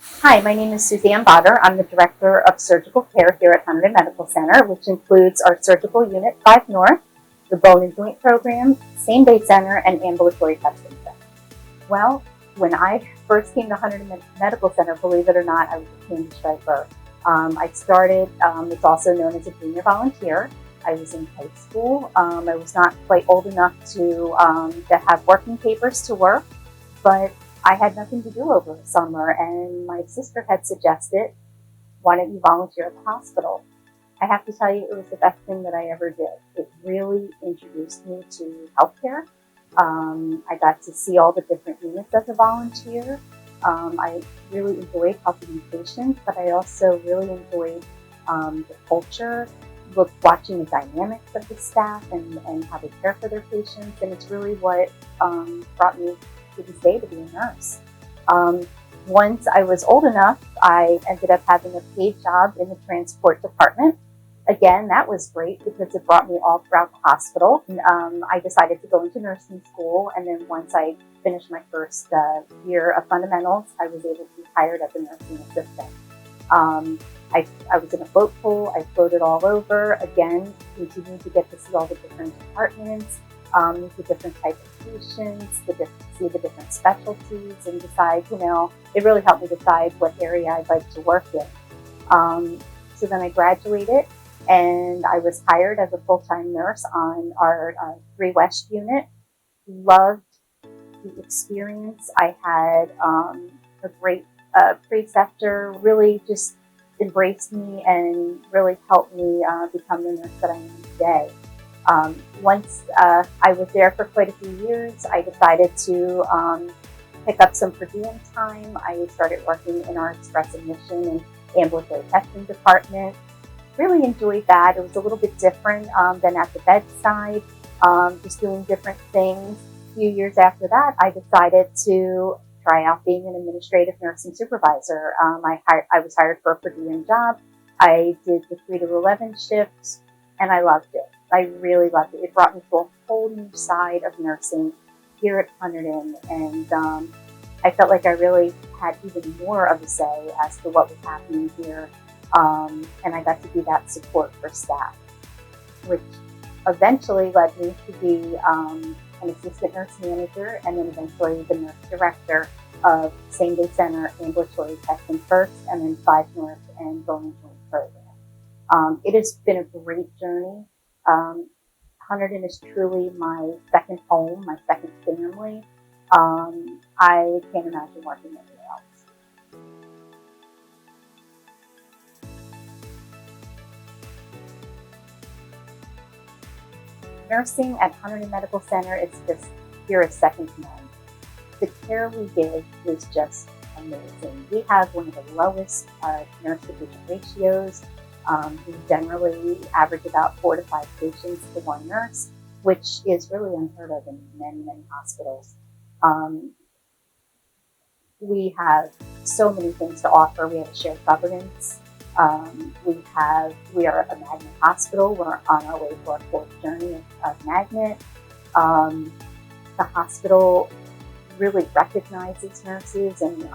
Hi, my name is Suzanne Bodder. I'm the Director of Surgical Care here at Hunterdon Medical Center, which includes our Surgical Unit 5 North, the Bone and Joint Program, Same-Day Center, and Ambulatory Testing Center. Well, when I first came to Hunterdon Medical Center, believe it or not, I was a candy striper. I started, it's also known as a junior volunteer. I was in high school. I was not quite old enough to have working papers to work, but I had nothing to do over the summer, and my sister had suggested, why don't you volunteer at the hospital? I have to tell you, it was the best thing that I ever did. It really introduced me to healthcare. I got to see all the different units as a volunteer. I really enjoyed helping patients, but I also really enjoyed the culture, watching the dynamics of the staff and how they care for their patients, and it's really what brought me to this day to be a nurse. Once I was old enough, I ended up having a paid job in the transport department. Again, that was great because it brought me all throughout the hospital. And, I decided to go into nursing school, and then once I finished my first year of fundamentals, I was able to be hired as a nursing assistant. I was in a float pool. I floated all over. Again, continued to get to see all the different departments, the different types of patients, see the different specialties, and decide, it really helped me decide what area I'd like to work in. So then I graduated, and I was hired as a full-time nurse on our 3 West unit. Loved the experience. I had a great preceptor, really just embraced me and really helped me become the nurse that I am today. Once I was there for quite a few years, I decided to pick up some per diem time. I started working in our express admission and ambulatory testing department. Really enjoyed that. It was a little bit different than at the bedside, just doing different things. A few years after that, I decided to try out being an administrative nursing supervisor. I was hired for a per diem job. I did the 3 to 11 shifts, and I loved it. I really loved it. It brought me to a whole new side of nursing here at Hunterdon, and I felt like I really had even more of a say as to what was happening here, and I got to be that support for staff, which eventually led me to be an assistant nurse manager, and then eventually the nurse director of Same-Day Center, Ambulatory Testing First, and then 5 North and Bone and Joint Program. It has been a great journey. Hunterdon is truly my second home, my second family. I can't imagine working anywhere else. Nursing at Hunterdon Medical Center is just here is second to none. The care we give is just amazing. We have one of the lowest nurse-to-patient ratios. We generally average about 4 to 5 patients to 1 nurse, which is really unheard of in many, many hospitals. We have so many things to offer. We have a shared governance. We are a magnet hospital. We're on our way to our 4th journey of magnet. The hospital really recognizes nurses and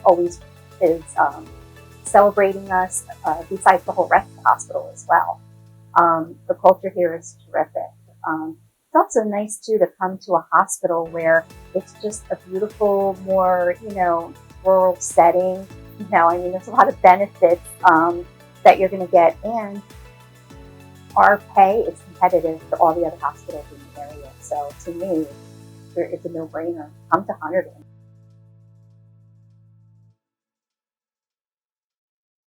always is celebrating us, besides the whole rest of the hospital as well. The culture here is terrific. It's also nice too to come to a hospital where it's just a beautiful, more rural setting. There's a lot of benefits that you're going to get, and our pay is competitive to all the other hospitals in the area. So to me, it's a no-brainer. Come to Hunterdon.